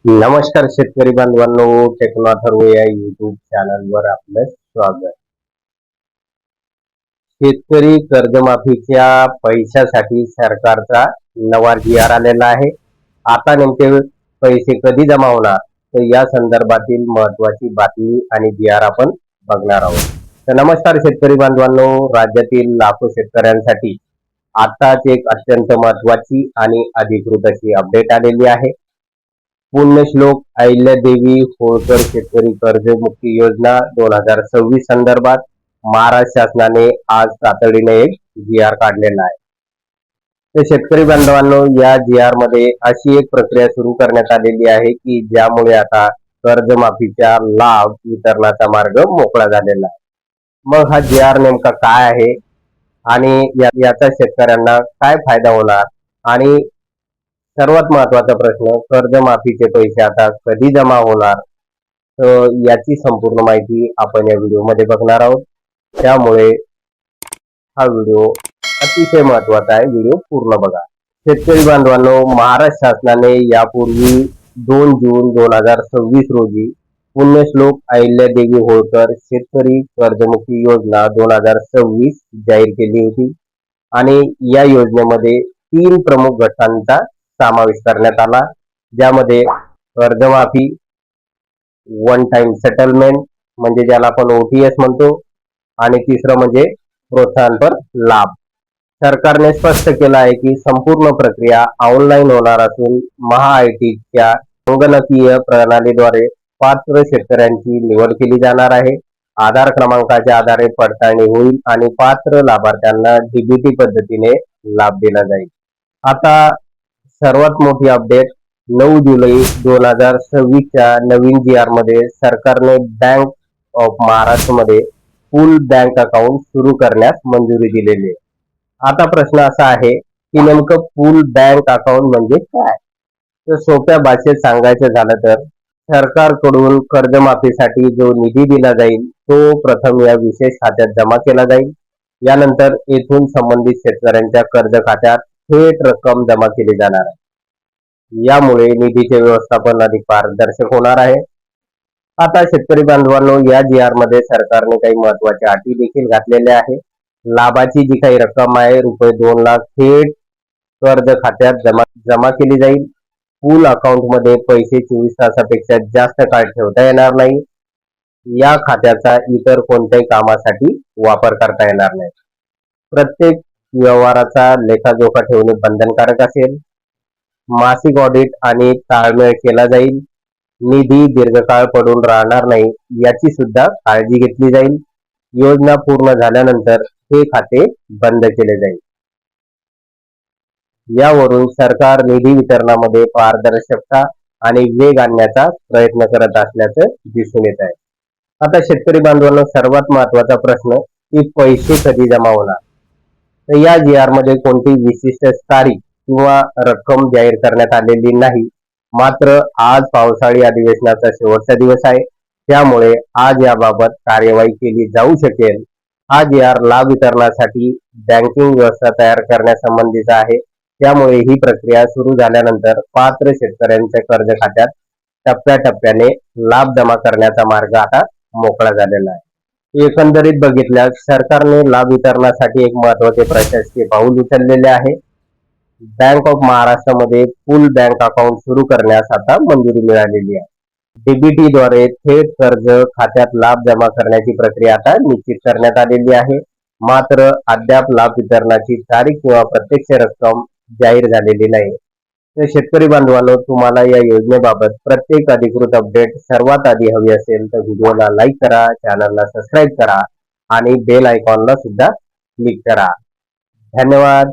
नमस्कार शेतकरी बांधवांनो, टेक्नॉथर्व या युट्यूब चॅनलवर आपलं स्वागत. शेतकरी कर्जमाफीच्या पैशासाठी सरकारचा नवा जी-आर आलेला आहे. आता नेमके पैसे कधी जमा होणार, तर या संदर्भातील महत्वाची बातमी आणि जी-आर आपण बघणार आहोत. तर नमस्कार शेतकरी बांधवांनो, राज्यातील लाखो शेतकऱ्यांसाठी आताच एक अत्यंत महत्वाची आणि अधिकृत अशी अपडेट आलेली आहे. पुण्यश्लोक अहिल्यादेवी होळकर शेतकरी कर्जमुक्ती योजना 2026 संदर्भात महाराष्ट्र शासनाने आज तातडीने एक जी-आर काढलेला आहे. तर शेतकरी बांधवांनो, या जी-आर मध्ये अशी एक प्रक्रिया सुरू करण्यात आलेली आहे की ज्यामुळे आता कर्जमाफीच्या लाभ वितरणाचा मार्ग मोकळा झालेला आहे. मग हा जी-आर नेमका काय आहे आणि याचा शेतकऱ्यांना काय फायदा होणार आणि सर्वात महत्वाचा प्रश्न, कर्जमाफीचे पैसे आता कधी जमा होणार, तर याची संपूर्ण माहिती आपण या व्हिडिओमध्ये बघणार आहोत. त्यामुळे हा व्हिडिओ अतिशय महत्वाचा आहे, व्हिडिओ पूर्ण बघा. शेतकरी बांधवांनो, महाराष्ट्र शासनाने यापूर्वी 2 जून 2026 रोजी पुण्यश्लोक अहिल्यादेवी होळकर शेतकरी कर्जमुक्ती योजना 2026 जाहीर केली होती आणि या योजनेमध्ये 3 प्रमुख घटकांचा समावेश करण्यात आला, ज्यामध्ये कर्जमाफी, वन टाइम सेटलमेंट म्हणजे ज्याला आपण OTS म्हणतो, आणि तिसरं म्हणजे प्रोत्साहनपर लाभ. सरकारने स्पष्ट केलं आहे की संपूर्ण प्रक्रिया ऑनलाईन होणार असून महा-IT-च्या संगणकीय प्रणालीद्वारे पात्र शेतकऱ्यांची निवड केली जाणार आहे. आधार क्रमांकाच्या आधारे पडताळणी होईल आणि पात्र लाभार्थ्यांना DBT पद्धतीने लाभ दिला जाईल. आता सर्वात मोठी अपडेट, 9 जुलै 2026च्या नवीन जी-आर मध्ये सरकारने बँक ऑफ महाराष्ट्र मध्ये पूल बँक अकाउंट सुरू करण्यास मंजुरी दिलेली आहे. आता प्रश्न असा आहे की नेमकं पूल बँक अकाउंट म्हणजे काय? तर सोप्या भाषेत सांगायचं झालं तर सरकारकडून कर्जमाफीसाठी जो निधी दिला जाईल तो प्रथम या विशेष खात्यात जमा केला जाईल. यानंतर येथून संबंधित शेतकऱ्यांच्या कर्ज खात्यात थेट रक्कम जमा केली जाणार आहे. यामुळे निधीचे व्यवस्थापन अधिक पारदर्शक होणार आहे. आता शेतकरी बांधवांनो, या जी-आर मध्ये सरकारने काही महत्वाच्या अटी देखील घातलेल्या आहे. लाभाची जी काही रक्कम आहे रुपये 2 लाख थेट कर्ज खात्यात जमा केली जाईल. पूल अकाउंट मध्ये पैसे 24 तासापेक्षा जास्त काळ ठेवता येणार नाही. या खात्याचा इतर कोणत्याही कामासाठी वापर करता येणार नाही. प्रत्येक व्यवहाराचा लेखाजोखा ठेवणे बंधनकारक असेल. मासिक ऑडिट आणि ताळमेळ केला जाईल. निधी दीर्घकाळ पडून राहणार नाही याची सुद्धा काळजी घेतली जाईल. योजना पूर्ण झाल्यानंतर हे खाते बंद केले जाईल. यावरून सरकार निधी वितरणामध्ये पारदर्शकता आणि वेग आणण्याचा प्रयत्न करत असल्याचं दिसून येत आहे. आता शेतकरी बांधवांना सर्वात महत्वाचा प्रश्न की पैसे कधी जमा होणार. तर या जी-आर मध्ये कोणती विशिष्ट तारीख किंवा रक्कम जाहीर करण्यात आलेली नाही. मात्र आज पावसाळी अधिवेशनाचा शेवटचा दिवस आहे, त्यामुळे आज याबाबत कार्यवाही केली जाऊ शकेल. हा जी-आर लाभ वितरणासाठी बँकिंग व्यवस्था तयार करण्यासंबंधीचा आहे. त्यामुळे ही प्रक्रिया सुरू झाल्यानंतर पात्र शेतकऱ्यांच्या कर्ज खात्यात टप्प्याटप्प्याने लाभ जमा करण्याचा मार्ग आता मोकळा झालेला आहे. एकंदरीत बघितल्यास सरकारने लाभ वितरणासाठी एक महत्वाचे प्रशासकीय पाऊल उचललेले आहे. बँक ऑफ महाराष्ट्र मध्ये पूल बँक अकाउंट सुरू करण्यास आता मंजुरी मिळालेली आहे. DBT द्वारे थेट कर्ज खात्यात लाभ जमा करण्याची प्रक्रिया आता निश्चित करण्यात आलेली आहे. मात्र अद्याप लाभ वितरणाची तारीख किंवा प्रत्यक्ष रक्कम जाहीर झालेली नाही. तर शेतकरी बांधवांनो, तुम्हाला या योजनेबाबत प्रत्येक अधिकृत अपडेट सर्वात आधी हवी असेल तर व्हिडिओला लाईक करा, चॅनलला सबस्क्राईब करा आणि बेल आयकॉनला सुद्धा क्लिक करा. धन्यवाद.